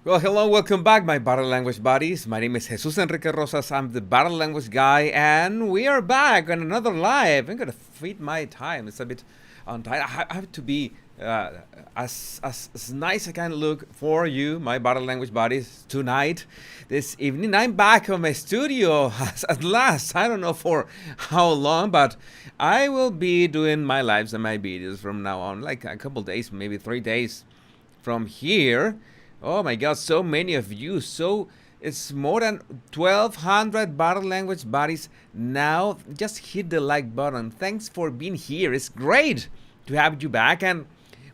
Well, hello, welcome back, my body language buddies. My name is Jesus Enrique Rosas. I'm the body language guy, and we are back on another live. I'm gonna feed my time. It's a bit on time. I have to be as nice as I can look for you, my body language buddies, tonight, this evening. I'm back on my studio at last. I don't know for how long, but I will be doing my lives and my videos from now on, like a couple days, maybe 3 days from here. Oh my God, so many of you. So it's more than 1,200 body language buddies now. Just hit the like button. Thanks for being here. It's great to have you back. And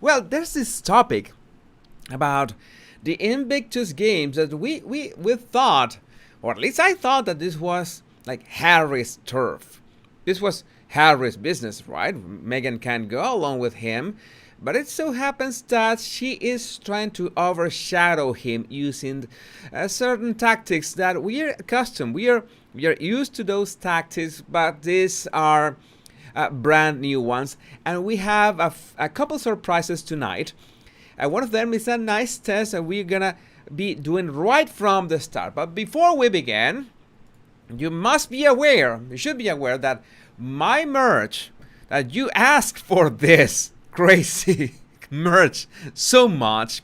well, there's this topic about the Invictus Games that we thought, or at least I thought, that this was like Harry's turf. This was Harry's business, right? Meghan can go along with him. But it so happens that she is trying to overshadow him using certain tactics that we are accustomed. We are used to those tactics, but these are brand new ones. And we have a couple surprises tonight. One of them is a nice test that we're gonna be doing right from the start. But before we begin, you must be aware, you should be aware that my merch, that you asked for this crazy merch so much.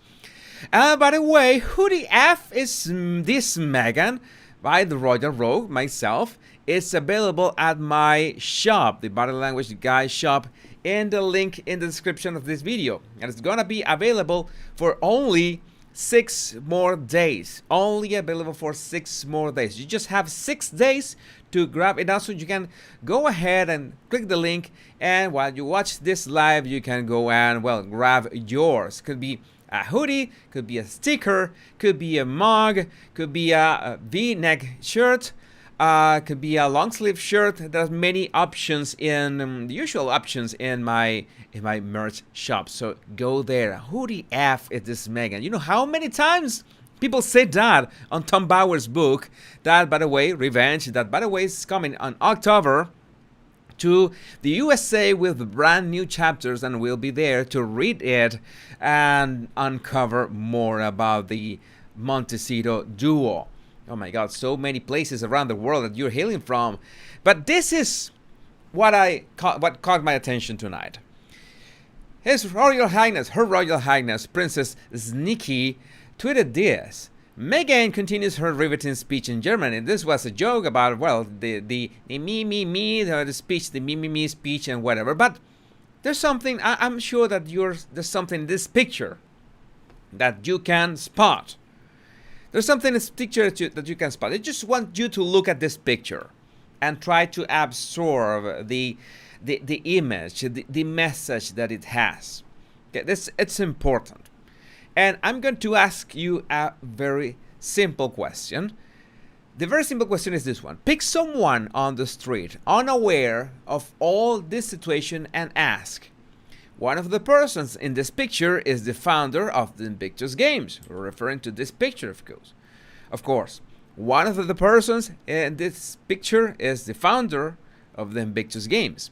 By the way, who the F is this Meghan? By the Royal Rogue, myself. It's available at my shop, the Body Language Guy shop, in the link in the description of this video. And it's gonna be available for only 6 more days. Only available for 6 more days. You just have 6 days to grab it. Also, you can go ahead and click the link, and while you watch this live, you can go and, well, grab yours. Could be a hoodie, could be a sticker, could be a mug, could be a V-neck shirt, could be a long sleeve shirt. There's many options in the usual options in my merch shop. So go there. Who the F is this Meghan? You know how many times people say that on Tom Bauer's book? That, by the way, Revenge, that, by the way, is coming on October to the USA with brand new chapters, and we'll be there to read it and uncover more about the Montecito duo. Oh my God, so many places around the world that you're hailing from. But this is what caught my attention tonight. His Royal Highness, Her Royal Highness, Princess Sneaky, tweeted this. Meghan continues her riveting speech in Germany. This was a joke about, well, the the speech, the me speech and whatever. But there's something, I'm sure that there's something in this picture that you can spot. There's something in this picture that you can spot. I just want you to look at this picture and try to absorb the image, the message that it has. Okay, it's important. And I'm going to ask you a very simple question. The very simple question is this one. Pick someone on the street, unaware of all this situation, and ask. One of the persons in this picture is the founder of the Invictus Games. We're referring to this picture, of course. Of course, one of the persons in this picture is the founder of the Invictus Games.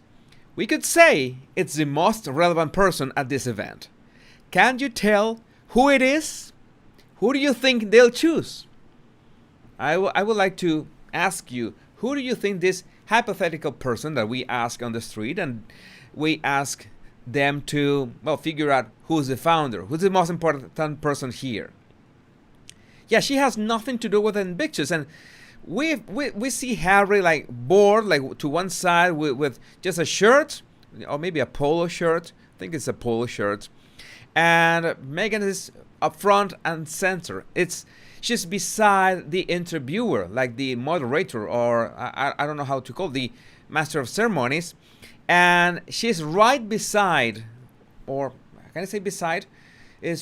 We could say it's the most relevant person at this event. Can you tell who it is? Who do you think they'll choose? I would like to ask you, who do you think this hypothetical person that we ask on the street, and we ask them to, well, figure out who's the founder, who's the most important person here? Yeah, she has nothing to do with Invictus, and we see Harry like bored, like to one side with just a shirt, or maybe a polo shirt. I think it's a polo shirt. And Meghan is up front and center. She's beside the interviewer, like the moderator, or I don't know how to call it, the master of ceremonies. And she's right beside, or can I say beside,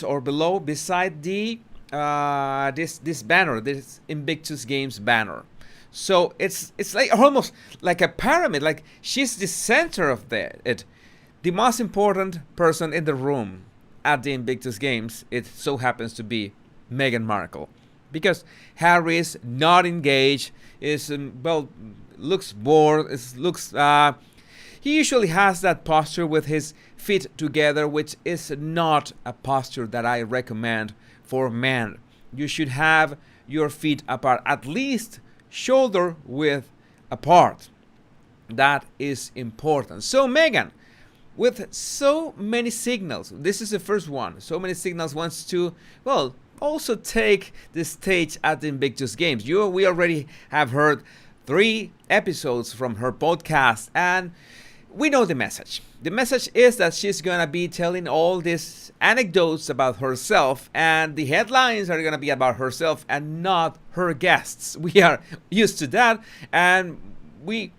or below, beside the this banner, this Invictus Games banner. So it's like almost like a pyramid. Like she's the center of it, the most important person in the room at the Invictus Games. It so happens to be Meghan Markle, because Harry is not engaged, looks bored, he usually has that posture with his feet together, which is not a posture that I recommend for men. You should have your feet apart, at least shoulder width apart. That is important. So Meghan, with so many signals, this is the first one, so many signals, wants to, well, also take the stage at the Invictus Games. We already have heard 3 episodes from her podcast, and we know the message. The message is that she's gonna be telling all these anecdotes about herself, and the headlines are gonna be about herself and not her guests. We are used to that, and we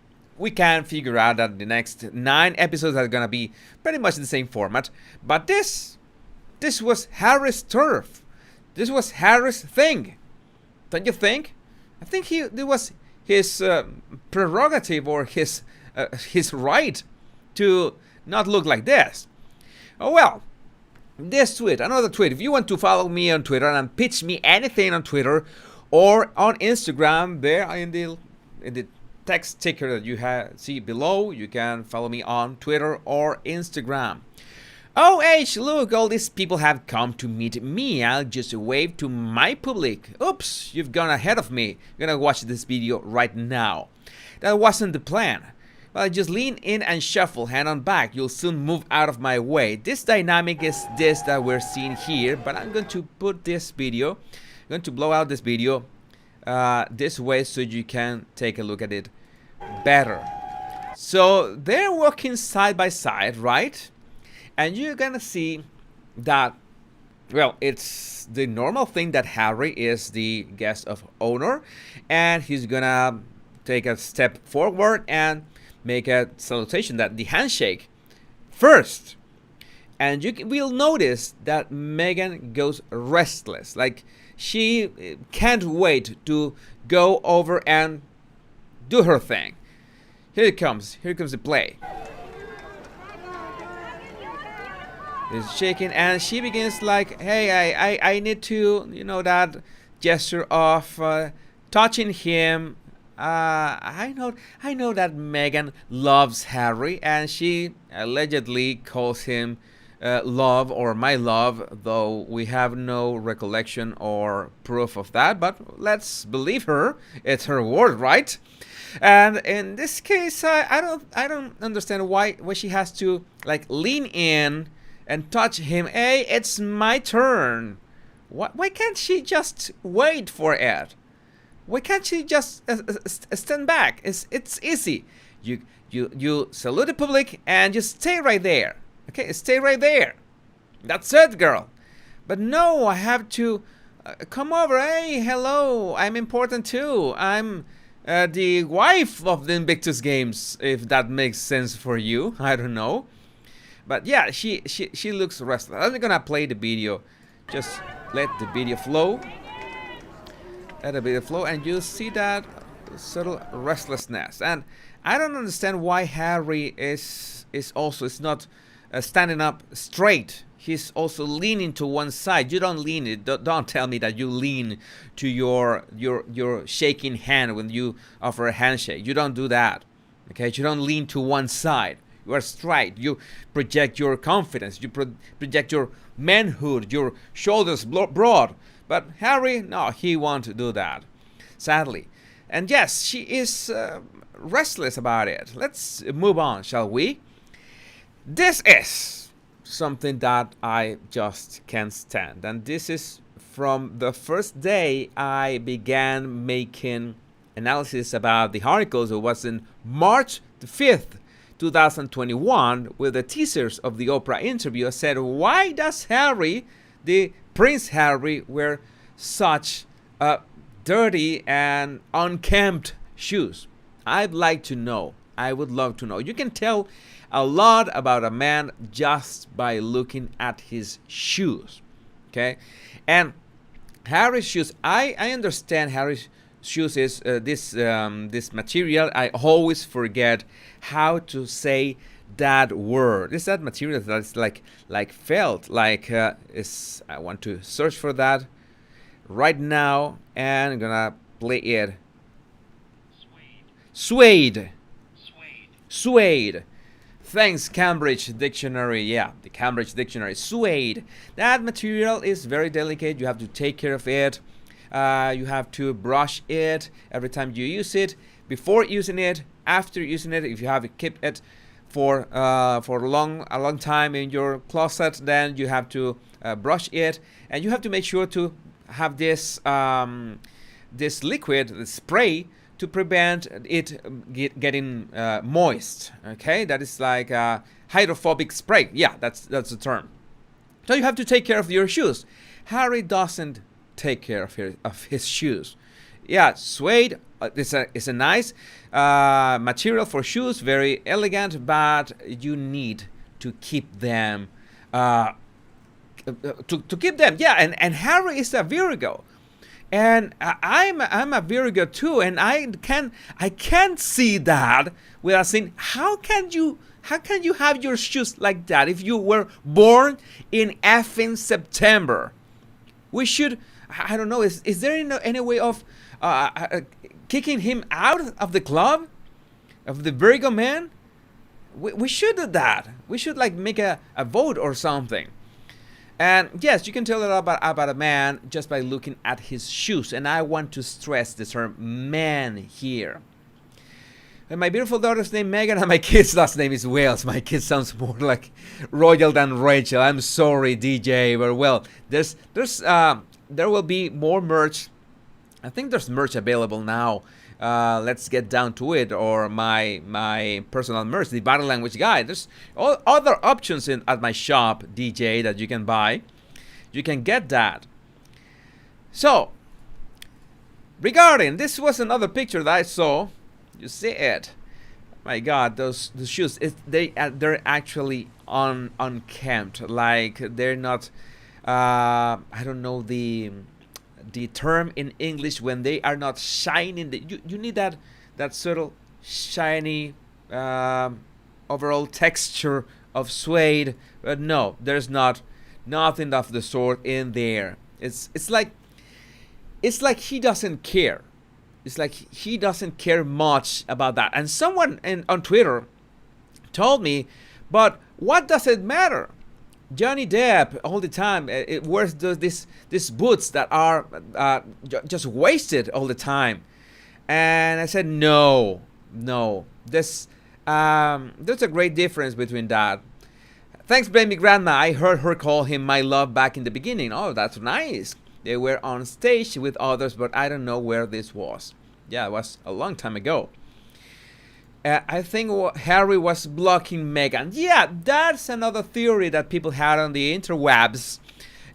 can figure out that the next 9 episodes are gonna be pretty much the same format. But this was Harry's turf. This was Harry's thing. Don't you think? I think it was his prerogative, or his right to not look like this. Oh well, this tweet, another tweet. If you want to follow me on Twitter and pitch me anything on Twitter or on Instagram, there in the text ticker that you see below, you can follow me on Twitter or Instagram. Look, all these people have come to meet me. I'll just wave to my public. Oops, you've gone ahead of me. You're gonna watch this video right now. That wasn't the plan. Well, just lean in and shuffle, hand on back. You'll soon move out of my way. This dynamic is this that we're seeing here, but I'm going to put this video, I'm going to blow out this video this way so you can take a look at it better. So they're walking side by side, right? And you're gonna see that, well, it's the normal thing that Harry is the guest of honor, and he's gonna take a step forward and make a salutation, that the handshake first. And you will notice that Meghan goes restless. Like she can't wait to go over and do her thing. Here it comes. Here comes the play. It's shaking, and she begins like, "Hey, I need to, that gesture of touching him. I know that Meghan loves Harry, and she allegedly calls him love or my love, though we have no recollection or proof of that. But let's believe her; it's her word, right? And in this case, I don't understand why she has to like lean in and touch him. Hey, it's my turn. Why can't she just wait for it? Why can't she just stand back? It's easy. You salute the public and just stay right there. Okay, stay right there. That's it, girl. But no, I have to come over. Hey, hello. I'm important too. I'm the wife of the Invictus Games, if that makes sense for you. I don't know. But yeah, she looks restless. I'm gonna play the video. Just let the video flow. Let the video flow, and you see that subtle restlessness. And I don't understand why Harry is not standing up straight. He's also leaning to one side. You don't lean it. Don't tell me that you lean to your shaking hand when you offer a handshake. You don't do that. Okay, you don't lean to one side. You are straight. You project your confidence. You project your manhood, your shoulders broad. But Harry, no, he won't do that, sadly. And yes, she is restless about it. Let's move on, shall we? This is something that I just can't stand. And this is from the first day I began making analysis about the articles. It was in March the 5th. 2021, with the teasers of the Oprah interview. I said, why does Harry, the Prince Harry, wear such dirty and unkempt shoes? I'd like to know. I would love to know. You can tell a lot about a man just by looking at his shoes. Okay? And Harry's shoes, I understand Harry's shoes is this material. I always forget how to say that word. It's that material that's like felt, like I want to search for that right now, and I'm gonna play it. Suede. Thanks, Cambridge Dictionary. Yeah, the Cambridge Dictionary. Suede. That material is very delicate. You have to take care of it. You have to brush it every time you use it, before using it, after using it. If you have kept it for a long time in your closet, then you have to brush it, and you have to make sure to have this this liquid, the spray, to prevent it getting moist. Okay, that is like a hydrophobic spray. Yeah, that's the term. So you have to take care of your shoes. Harry doesn't take care of his shoes. Yeah, suede is a nice material for shoes, very elegant, but you need to keep them to keep them. Yeah, and Harry is a Virgo, and I'm a Virgo too, and I can't see that without saying, how can you have your shoes like that if you were born in effing September? We should, I don't know, is there any way of kicking him out of the club, of the Virgo man? We should do that. We should like make a vote or something. And yes, you can tell about a man just by looking at his shoes. And I want to stress the term man here. And my beautiful daughter's name Meghan, and my kid's last name is Wales. My kid sounds more like royal than Rachel. I'm sorry, DJ, but well, there will be more merch. I think there's merch available now. Let's get down to it, or my personal merch, the Body Language Guy. There's all other options at my shop, DJ, that you can buy. You can get that. So, regarding, this was another picture that I saw. You see it. My God, those shoes, they're actually unkempt. Like they're not. I don't know the term in English when they are not shining. You need that subtle shiny overall texture of suede, but no, there's nothing of the sort in there. It's like he doesn't care. It's like he doesn't care much about that. And someone on Twitter told me, but what does it matter? Johnny Depp all the time it wears these boots that are just wasted all the time. And I said, no. There's a great difference between that. Thanks, baby grandma. I heard her call him my love back in the beginning. Oh, that's nice. They were on stage with others, but I don't know where this was. Yeah, it was a long time ago. I think Harry was blocking Meghan. Yeah, that's another theory that people had on the interwebs.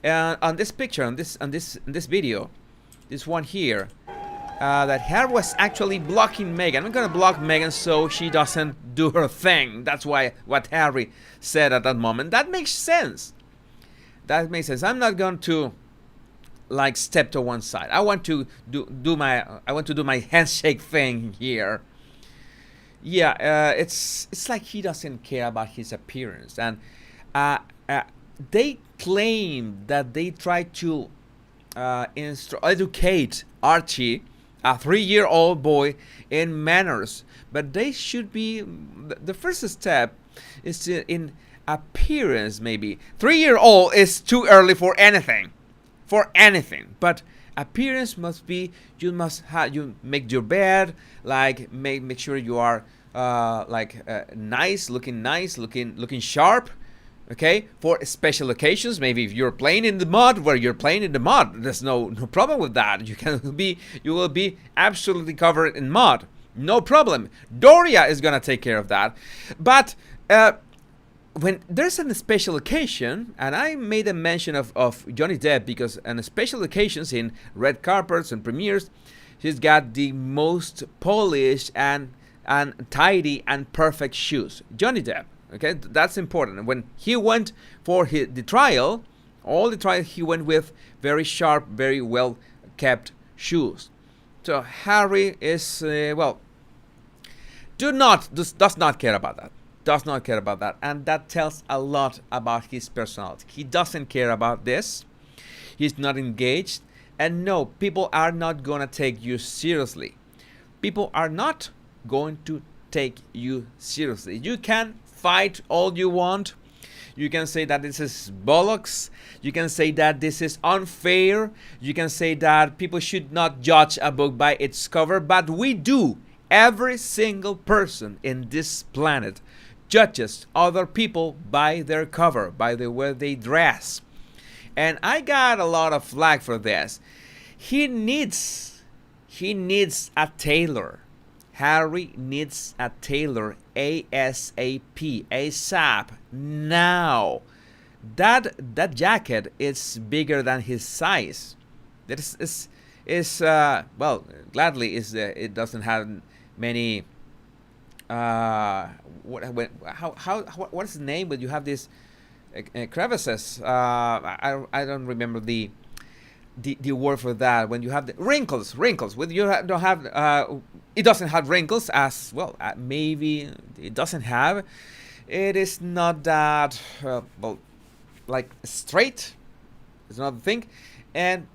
On this picture, on this video, this one here, that Harry was actually blocking Meghan. I'm gonna block Meghan so she doesn't do her thing. That's what Harry said at that moment. That makes sense. That makes sense. I'm not going to like step to one side. I want to do my handshake thing here. Yeah, it's like he doesn't care about his appearance, and they claim that they try to educate Archie, a 3-year-old boy, in manners, but they should be the first step is in appearance. Maybe 3-year-old is too early for anything, but appearance must be, you make your bed, like make sure you are nice, looking sharp. Okay, for special occasions, maybe if you're playing in the mud, there's no problem with that. You will be absolutely covered in mud, no problem. Doria is gonna take care of that. But when there's a special occasion, and I made a mention of Johnny Depp because on special occasions in red carpets and premieres, he's got the most polished and tidy and perfect shoes. Johnny Depp. Okay, that's important. When he went for the trial, he went with very sharp, very well kept shoes. So Harry is does not care about that. Does not care about that, and that tells a lot about his personality. He doesn't care about this. He's not engaged, and no, people are not gonna take you seriously. People are not going to take you seriously. You can fight all you want. You can say that this is bollocks. You can say that this is unfair. You can say that people should not judge a book by its cover, but we do. Every single person in this planet judges other people by their cover, by the way they dress. And I got a lot of flack for this. He needs a tailor. Harry needs a tailor ASAP, ASAP, now. That jacket is bigger than his size. That is gladly it doesn't have many. What is the name? But you have these crevices. I don't remember the word for that. When you have the wrinkles. When you don't have it doesn't have wrinkles as well. Maybe it doesn't have. It is not that like straight. It's not the thing. And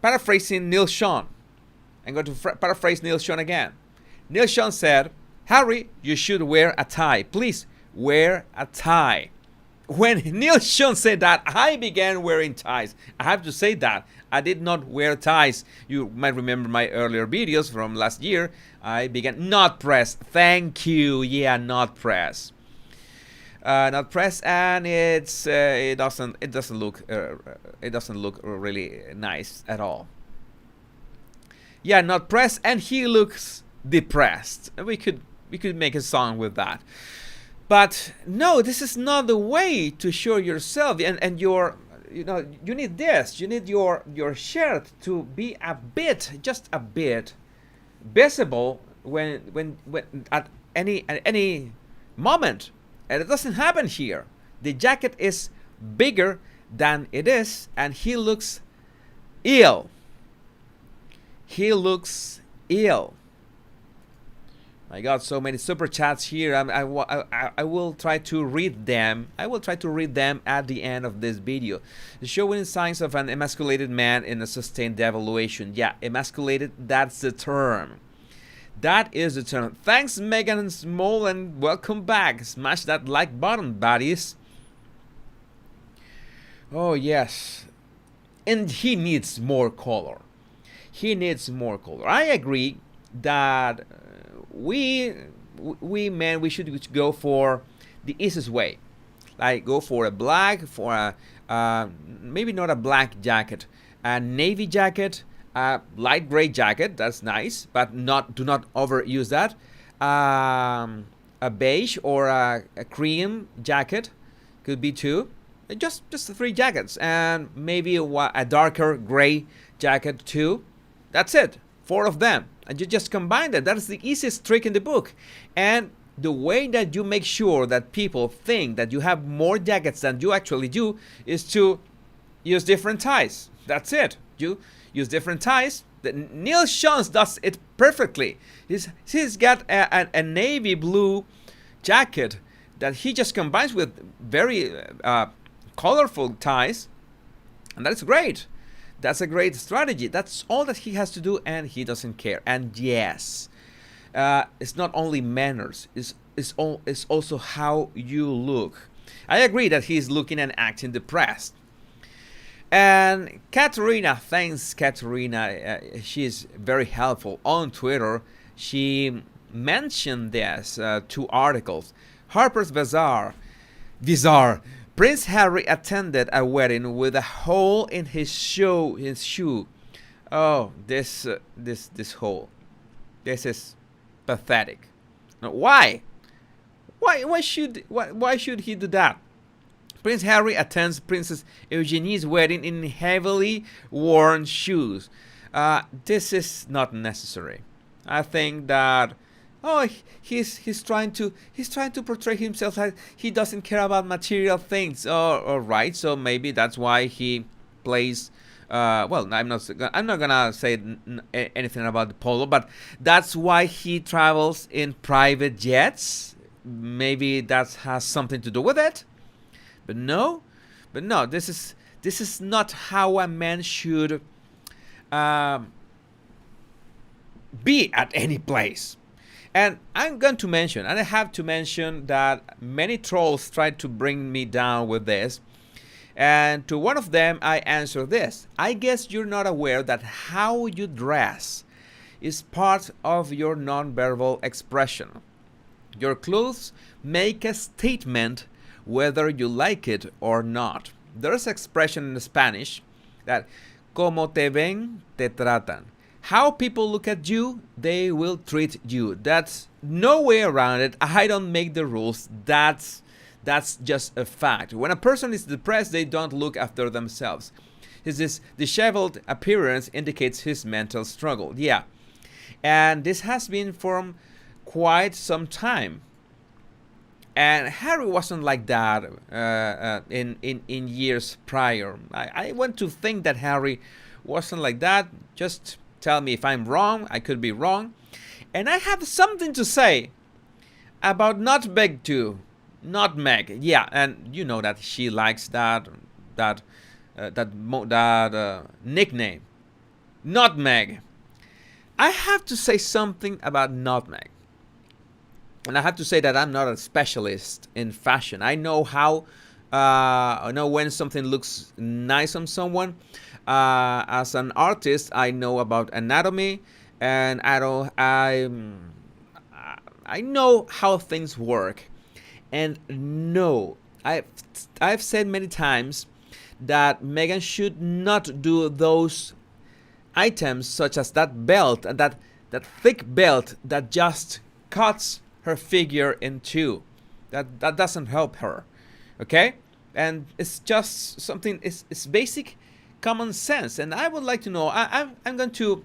paraphrasing Neil Sean, I'm going to paraphrase Neil Sean again. Neil Sean said, "Harry, you should wear a tie. Please wear a tie." When Neil Sean said that, I began wearing ties. I have to say that. I did not wear ties. You might remember my earlier videos from last year. I began not press. Thank you. Yeah, not press. Not press, and it doesn't look really nice at all. Yeah, not press, and he looks depressed. We could make a song with that. But no, this is not the way to show yourself, and your, you need this. You need your shirt to be just a bit visible when any moment, and it doesn't happen here. The jacket is bigger than it is, and he looks ill. He looks ill. I got so many super chats here. I will try to read them. I will try to read them at the end of this video. Showing signs of an emasculated man in a sustained devaluation. Yeah, emasculated, that's the term. That is the term. Thanks, Meghan and Small, and welcome back. Smash that like button, buddies. Oh, yes. And he needs more color. He needs more color. I agree that we men, we should go for the easiest way. Like go for a black, for a maybe not a black jacket, a navy jacket, a light gray jacket. That's nice, but do not overuse that. A beige or a cream jacket could be two. Just 3 jackets, and maybe a darker gray jacket too. That's it. 4 of them. And you just combine that. That is the easiest trick in the book. And the way that you make sure that people think that you have more jackets than you actually do is to use different ties. That's it. You use different ties. Neil Shons does it perfectly. He's got a navy blue jacket that he just combines with very colorful ties. And that's great. That's a great strategy. That's all that he has to do, and he doesn't care. And yes, it's not only manners. It's also how you look. I agree that he's looking and acting depressed. And Katerina, thanks Katerina. She's very helpful on Twitter. She mentioned this 2 articles. Harper's Bazaar. Prince Harry attended a wedding with a hole in his shoe. Oh, this hole. This is pathetic. Now, why? Why should he do that? Prince Harry attends Princess Eugenie's wedding in heavily worn shoes. This is not necessary. I think that he's trying to portray himself like he doesn't care about material things. All right, so maybe that's why he plays. Well, I'm not gonna say anything about the polo, but that's why he travels in private jets. Maybe that has something to do with it. But no, this is not how a man should be at any place. And I'm going to mention, and I have to mention, that many trolls tried to bring me down with this. And to one of them, I answer this. I guess you're not aware that how you dress is part of your nonverbal expression. Your clothes make a statement whether you like it or not. There's an expression in Spanish that como te ven, te tratan. How people look at you, they will treat you. That's no way around it. I don't make the rules. That's just a fact. When a person is depressed, they don't look after themselves. His disheveled appearance indicates his mental struggle. Yeah. And this has been for quite some time. And Harry wasn't like that in years prior. I want to think that Harry wasn't like that. Just tell me if I'm wrong. I could be wrong. And I have something to say about Nutmeg too. Nutmeg, yeah, and you know that she likes that nickname, Nutmeg. I have to say something about Nutmeg, and I have to say that I'm not a specialist in fashion. I know I know when something looks nice on someone. As an artist, I know about anatomy, and I know how things work. And no, I've said many times that Meghan should not do those items, such as that belt, and that thick belt that just cuts her figure in two. That doesn't help her, okay? And it's just something. It's basic common sense. And I would like to know. I'm going to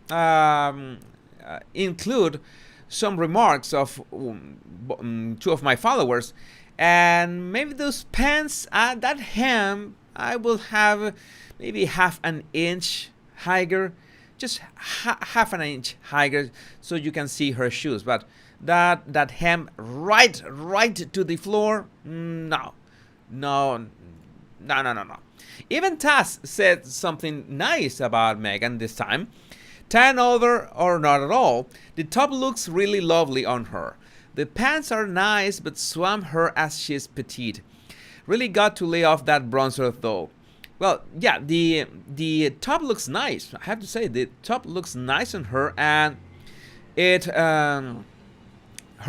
include some remarks of two of my followers, and maybe those pants, that hem, I will have maybe half an inch higher, just half an inch higher, so you can see her shoes. But that hem right to the floor, no. Even Taz said something nice about Meghan this time. Tan over or not at all, the top looks really lovely on her. The pants are nice but swamp her as she's petite. Really got to lay off that bronzer though. Well, yeah, the top looks nice. I have to say, the top looks nice on her, and it her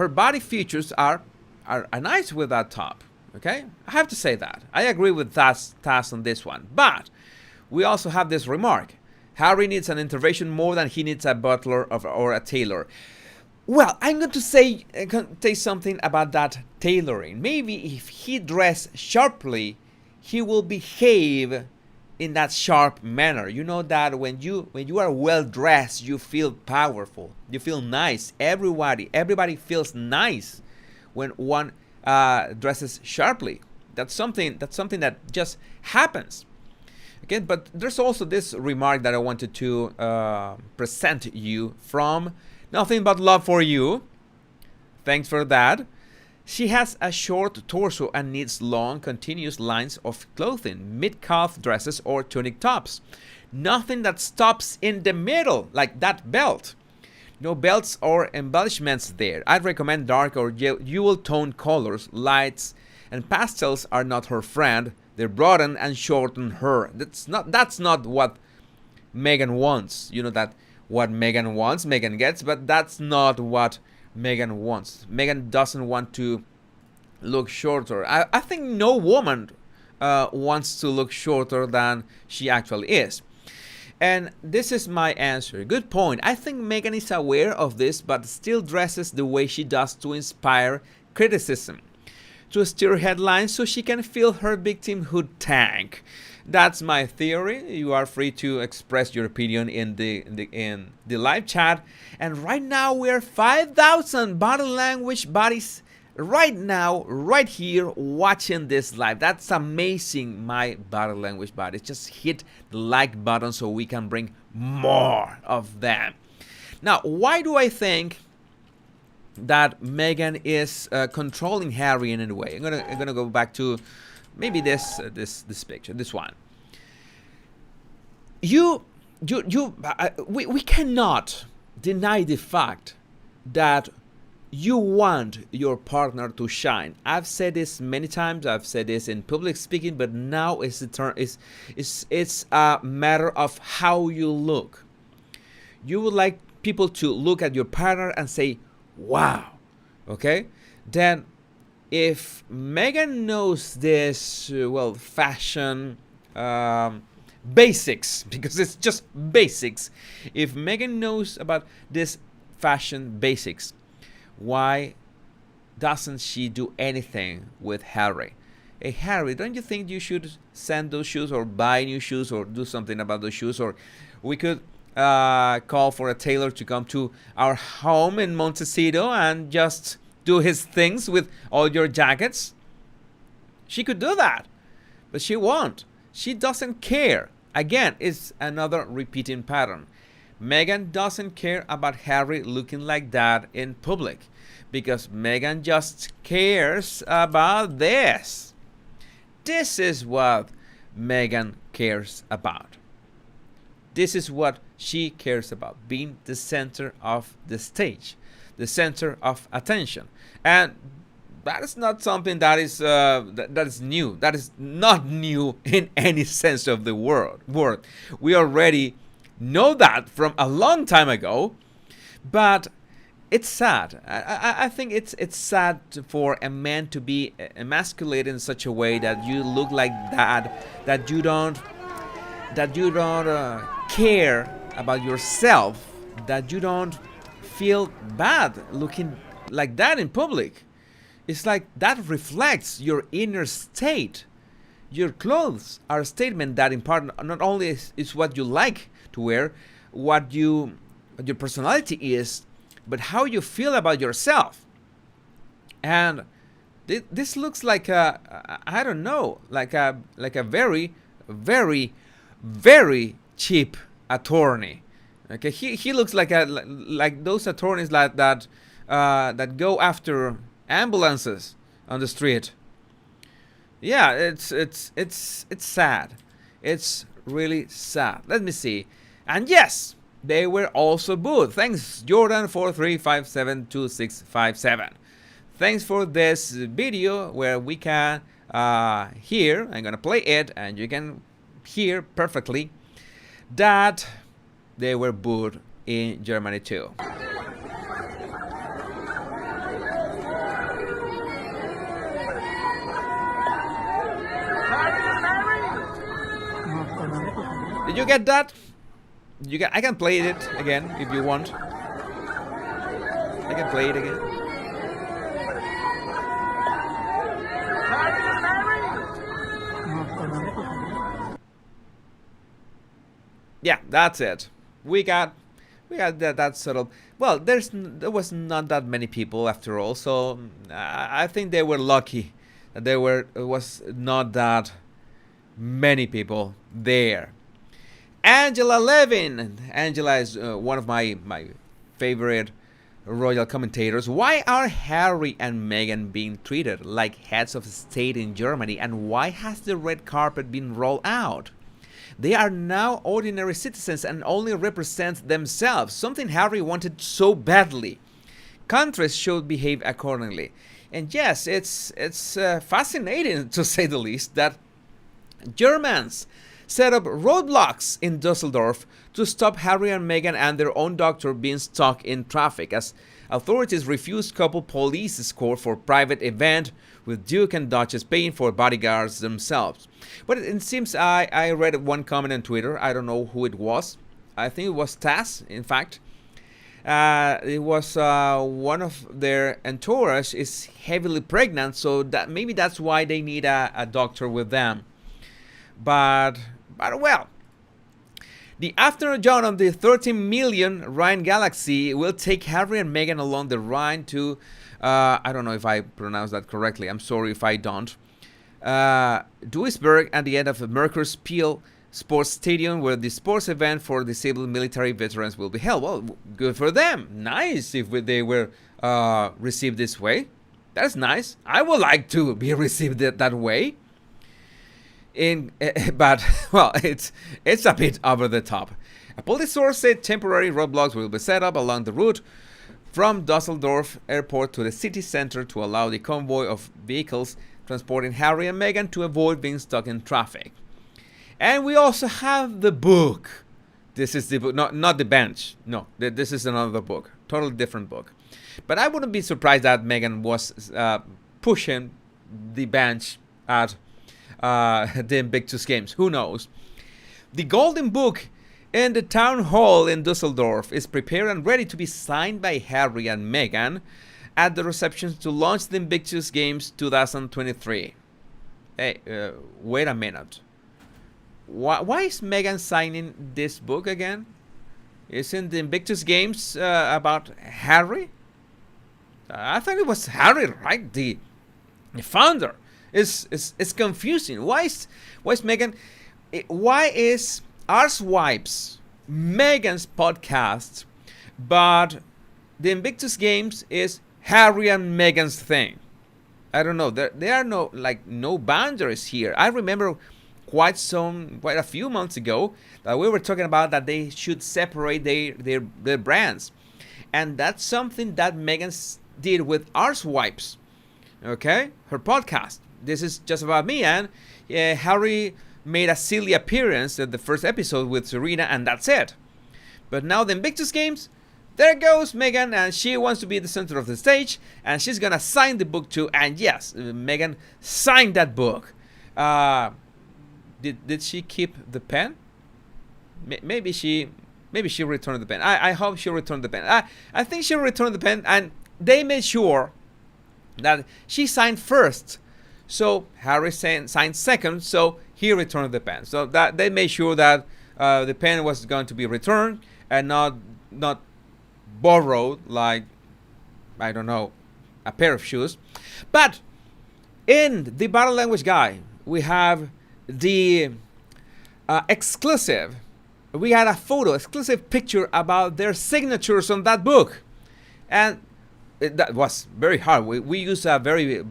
body features are nice with that top. Okay, I have to say that. I agree with Taz on this one. But we also have this remark. Harry needs an intervention more than he needs a butler or a tailor. Well, I'm going to say something about that tailoring. Maybe if he dressed sharply, he will behave in that sharp manner. You know that when you are well dressed, you feel powerful. You feel nice. Everybody feels nice when one dresses sharply. That's something that just happens. Okay, but there's also this remark that I wanted to present you from Nothing But Love for You. Thanks for that. She has a short torso and needs long, continuous lines of clothing, mid-calf dresses or tunic tops. Nothing that stops in the middle, like that belt. No belts or embellishments there. I'd recommend dark or jewel tone colors. Lights and pastels are not her friend. They broaden and shorten her. That's not what Meghan wants. You know that what Meghan wants, Meghan gets, but that's not what Meghan wants. Meghan doesn't want to look shorter. I think no woman wants to look shorter than she actually is. And this is my answer. Good point. I think Meghan is aware of this, but still dresses the way she does to inspire criticism, to stir headlines so she can fill her victimhood tank. That's my theory. You are free to express your opinion in the live chat. And right now we're 5,000 body language buddies right now, right here, watching this live. That's amazing, my body language buddies. Just hit the like button so we can bring more of them. Now, why do I think that Meghan is controlling Harry in any way? I'm gonna go back to maybe this picture, this one. We cannot deny the fact that you want your partner to shine. I've said this many times. I've said this in public speaking, but now it's a matter of how you look. You would like people to look at your partner and say, wow. Okay? Then if Meghan knows this, fashion basics, because it's just basics. If Meghan knows about this fashion basics, why doesn't she do anything with Harry? Hey, Harry, don't you think you should send those shoes or buy new shoes or do something about those shoes? Or we could call for a tailor to come to our home in Montecito and just do his things with all your jackets. She could do that, but she won't. She doesn't care. Again, it's another repeating pattern. Meghan doesn't care about Harry looking like that in public because Meghan just cares about this. This is what Meghan cares about. This is what she cares about, being the center of the stage, the center of attention. And that is not something that is new. That is not new in any sense of the word. We already know that from a long time ago, but it's sad. I think it's sad for a man to be emasculated in such a way that you look like that you don't care about yourself, that you don't feel bad looking like that in public. It's like that reflects your inner state. Your clothes are a statement that in part not only is what you like to wear, what your personality is, but how you feel about yourself. And this looks like a, I don't know, like a very, very, very cheap attorney. Okay, he looks like those attorneys that go after ambulances on the street. Yeah, it's sad. It's really sad. Let me see. And yes, they were also booed. Thanks, Jordan 43572657. Thanks for this video where we can hear. I'm gonna play it, and you can hear perfectly that they were booed in Germany too. Did you get that? I can play it again if you want. I can play it again. Yeah, that's it. We got that sort of. Well, there was not that many people after all, so I think they were lucky that there was not that many people there. Angela Levin. Angela is one of my favorite royal commentators. Why are Harry and Meghan being treated like heads of state in Germany, and why has the red carpet been rolled out? They are now ordinary citizens and only represent themselves, something Harry wanted so badly. Countries should behave accordingly. And yes, it's fascinating, to say the least, that Germans set up roadblocks in Dusseldorf to stop Harry and Meghan and their own doctor being stuck in traffic, as authorities refused couple police escort for private event, with Duke and Duchess paying for bodyguards themselves. But it seems I read one comment on Twitter. I don't know who it was. I think it was Taz, in fact. It was one of their entourage is heavily pregnant, so that maybe that's why they need a doctor with them. But well, the afternoon yacht on the 13 million Rhine Galaxy will take Harry and Meghan along the Rhine to, I don't know if I pronounced that correctly, I'm sorry if I don't, Duisburg, at the end of Merkurspiel Sports Stadium, where the sports event for disabled military veterans will be held. Well, good for them. Nice if they were received this way. That's nice. I would like to be received that way. But well, it's a bit over the top. A police source said temporary roadblocks will be set up along the route from Dusseldorf Airport to the city center to allow the convoy of vehicles transporting Harry and Meghan to avoid being stuck in traffic. And we also have the book. This is the book, not the bench. No, this is another book, totally different book. But I wouldn't be surprised that Meghan was pushing the bench at the Invictus Games. Who knows? The Golden Book in the town hall in Dusseldorf is prepared and ready to be signed by Harry and Meghan at the reception to launch the Invictus Games 2023. Hey, wait a minute. Why is Meghan signing this book again? Isn't the Invictus Games about Harry? I thought it was Harry, right? The founder. It's confusing. Why is Meghan? Why is Arswipes Meghan's podcast, but the Invictus Games is Harry and Meghan's thing? I don't know. There are no boundaries here. I remember quite a few months ago that we were talking about that they should separate their brands, and that's something that Meghan did with Arswipes. Okay, her podcast. This is just about me, and Harry made a silly appearance at the first episode with Serena, and that's it. But now the Invictus Games, there goes Meghan, and she wants to be the center of the stage, and she's gonna sign the book too. And yes, Meghan signed that book. Did she keep the pen? Maybe she returned the pen. I hope she returned the pen. I think she returned the pen, and they made sure that she signed first. So Harry signed second, so he returned the pen. So that they made sure that the pen was going to be returned and not borrowed, like, I don't know, a pair of shoes. But in the Body Language Guy, we have the exclusive. We had a photo, exclusive picture about their signatures on that book. And that was very hard. We used a very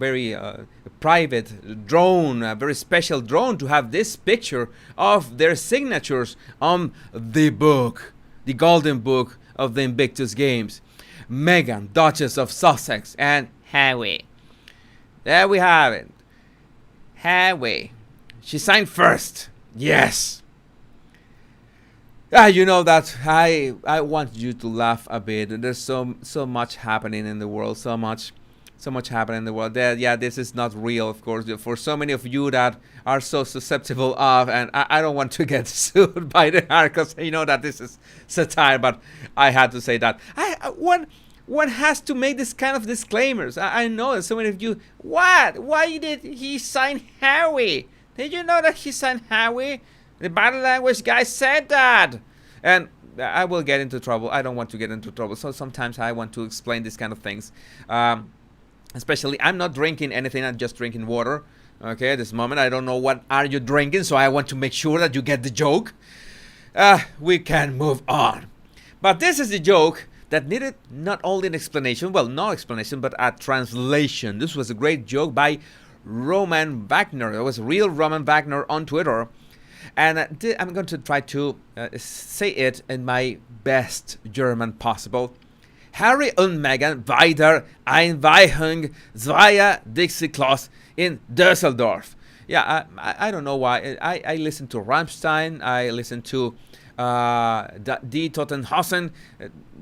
private drone, a very special drone, to have this picture of their signatures on the book, the golden book of the Invictus Games. Meghan, Duchess of Sussex, and Harry. There we have it. Harry. She signed first. Yes. You know that I want you to laugh a bit. There's so much happening in the world. So much happening in the world. This is not real, of course. For so many of you that are so susceptible of, and I don't want to get sued by the heart, because you know that this is satire. But I had to say that. One has to make this kind of disclaimers. I know that so many of you. What? Why did he sign Harry? Did you know that he signed Harry? The Body Language Guy said that. And I will get into trouble. I don't want to get into trouble. So sometimes I want to explain these kind of things. Especially, I'm not drinking anything. I'm just drinking water. Okay, at this moment, I don't know what are you drinking. So I want to make sure that you get the joke. We can move on. But this is the joke that needed not only an explanation. Well, no explanation, but a translation. This was a great joke by Roman Wagner. It was real Roman Wagner on Twitter. And I'm going to try to say it in my best German possible. Harry und Meghan weiter Einweihung zweier Dixie-Klos in Düsseldorf. Yeah, I don't know why. I listen to Rammstein. I listen to Die Totenhausen.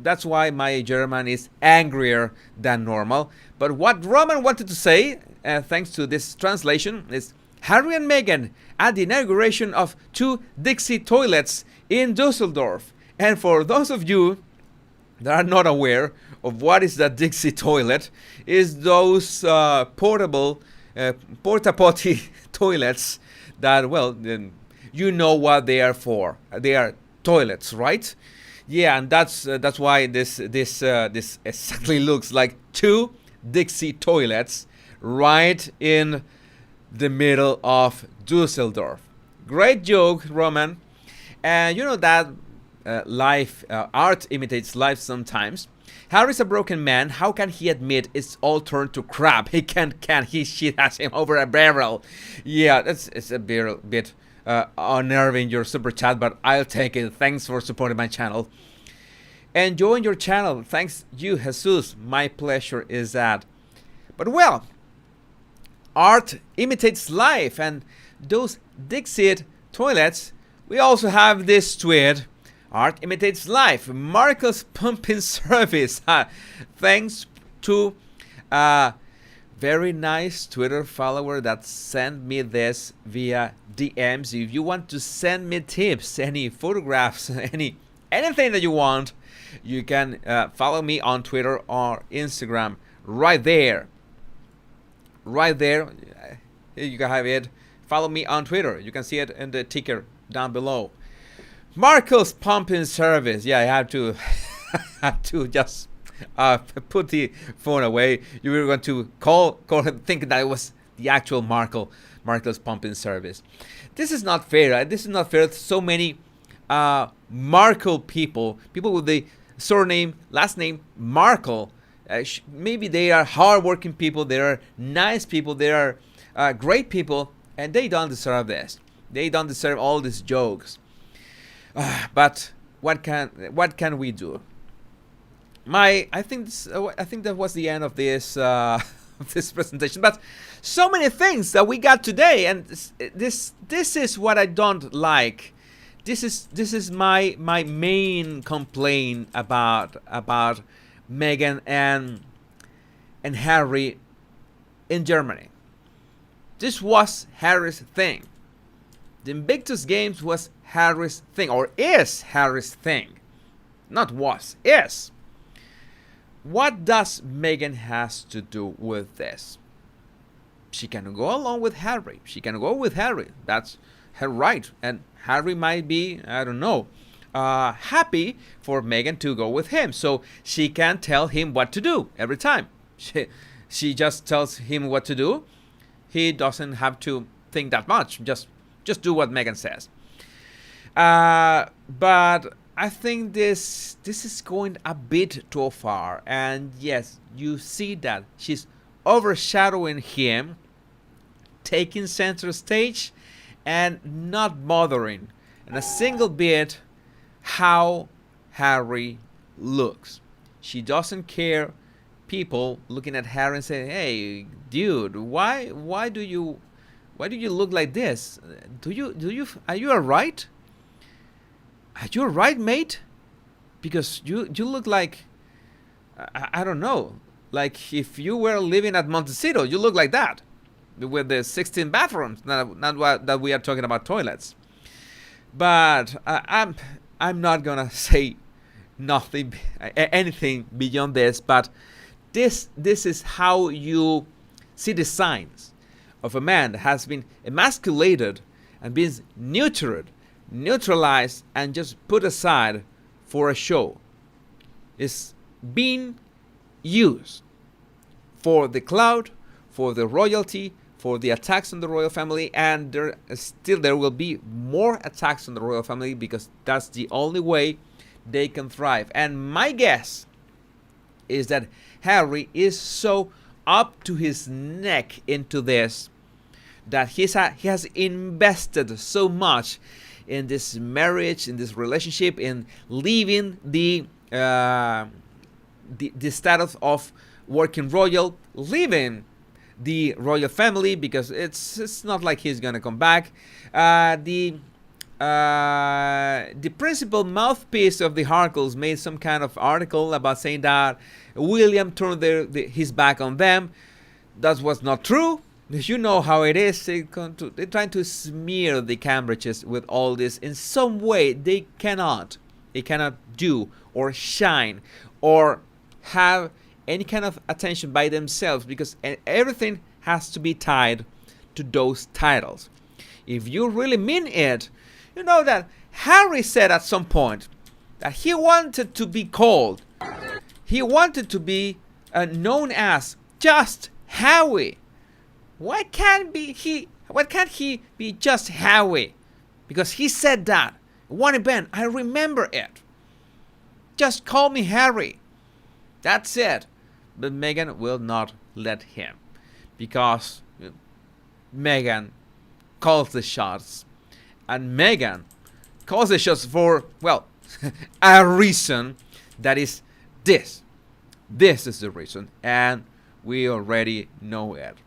That's why my German is angrier than normal. But what Roman wanted to say, thanks to this translation, is Harry and Meghan at the inauguration of 2 Dixie toilets in Dusseldorf. And for those of you that are not aware of what is the Dixie toilet, is those portable porta potty toilets that, well, you know what they are for. They are toilets, right? Yeah, and that's why this exactly looks like 2 Dixie toilets right in the middle of Dusseldorf. Great joke, Roman. And you know that art imitates life sometimes. Harry's a broken man. How can he admit it's all turned to crap? He can't. He shit at him over a barrel. Yeah, it's a bit unnerving, your super chat, but I'll take it. Thanks for supporting my channel. Enjoying your channel. Thanks you, Jesus. My pleasure is that. But well, art imitates life, and those Dixit toilets, we also have this tweet. Art imitates life. Marcus pumping service. Thanks to a very nice Twitter follower that sent me this via DMs. If you want to send me tips, any photographs, anything that you want, you can follow me on Twitter or Instagram right there. Right there. You can have it. Follow me on Twitter. You can see it in the ticker down below. Marcus pumping service. Yeah, I had to just put the phone away. You were going to call him, thinking that it was the actual Marcus pumping service. This is not fair. This is not fair. So many Markle people with the surname, last name Markle. Maybe they are hardworking people. They are nice people. They are great people, and they don't deserve this. They don't deserve all these jokes. But what can we do? I think that was the end of this this presentation. But so many things that we got today, and this is what I don't like. This is my main complaint about Meghan and Harry in Germany. This was Harry's thing. The Invictus Games was Harry's thing, or is Harry's thing. Not was, is. What does Meghan has to do with this? She can go along with Harry. She can go with Harry. That's her right. And Harry might be, I don't know, happy for Meghan to go with him, so she can tell him what to do every time. She just tells him what to do. He doesn't have to think that much. Just do what Meghan says. But I think this is going a bit too far. And yes, you see that she's overshadowing him, taking center stage, and not bothering in a single bit how Harry looks. She doesn't care people looking at Harry and saying, "Hey, dude, why do you look like this? Are you alright? Are you alright, mate? Because you look like I don't know, like if you were living at Montecito, you look like that, with the 16 bathrooms. Not that we are talking about toilets." But I'm not gonna say anything beyond this. But this is how you see the signs of a man that has been emasculated and been neutralized, and just put aside for a show. Is being used for the clout, for the royalty, for the attacks on the royal family, and there will be more attacks on the royal family, because that's the only way they can thrive. And my guess is that Harry is so up to his neck into this that he has invested so much in this marriage, in this relationship, in leaving the status of working royal, leaving the royal family, because it's not like he's gonna come back. The principal mouthpiece of the Harkles made some kind of article about saying that William turned his back on them. That was not true. You know how it is. They're trying to smear the Cambridges with all this. In some way, they cannot do or shine or have any kind of attention by themselves, because everything has to be tied to those titles. If you really mean it, you know that Harry said at some point that he wanted to be called, he wanted to be known as just Howie. Why can't he be just Howie? Because he said that one event, I remember it. Just call me Harry. That's it. But Meghan will not let him, because Meghan calls the shots, and Meghan calls the shots for, well, a reason that is this. This is the reason, and we already know it.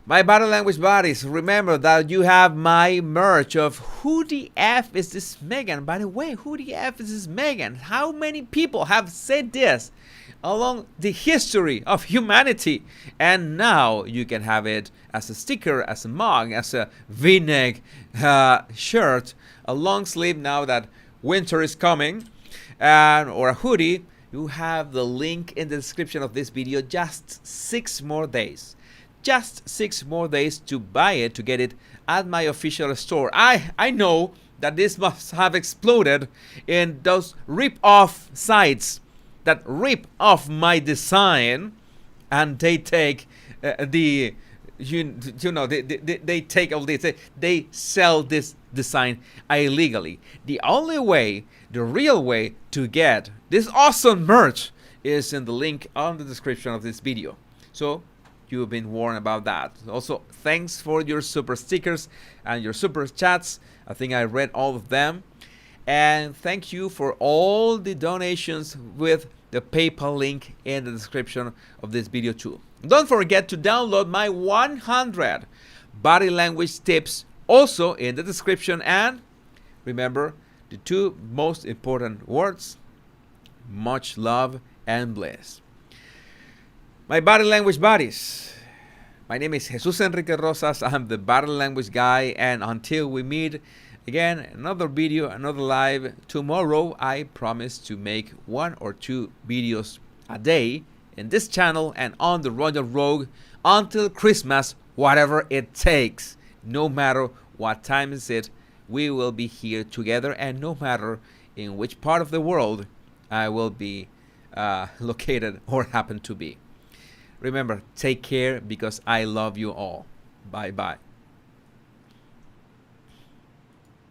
My body language buddies, remember that you have my merch of Who the F is this Meghan? By the way, who the F is this Meghan? How many people have said this along the history of humanity? And now you can have it as a sticker, as a mug, as a V-neck shirt, a long sleeve now that winter is coming, or a hoodie. You have the link in the description of this video. Just 6 more days. Just 6 more days to buy it, to get it at my official store. I know that this must have exploded in those rip-off sites that rip off my design, and they take they take all this. They sell this design illegally. The only way, the real way to get this awesome merch is in the link on the description of this video. So you've been warned about that. Also, thanks for your super stickers and your super chats. I think I read all of them. And thank you for all the donations with the PayPal link in the description of this video too. Don't forget to download my 100 body language tips, also in the description. And remember the 2 most important words: much love and bliss. My body language buddies, my name is Jesus Enrique Rosas. I'm the body language guy, and until we meet again, another video, another live tomorrow, I promise to make 1 or 2 videos a day in this channel and on the Royal Rogue until Christmas, whatever it takes, no matter what time is it, we will be here together, and no matter in which part of the world I will be located or happen to be. Remember, take care because I love you all. Bye bye.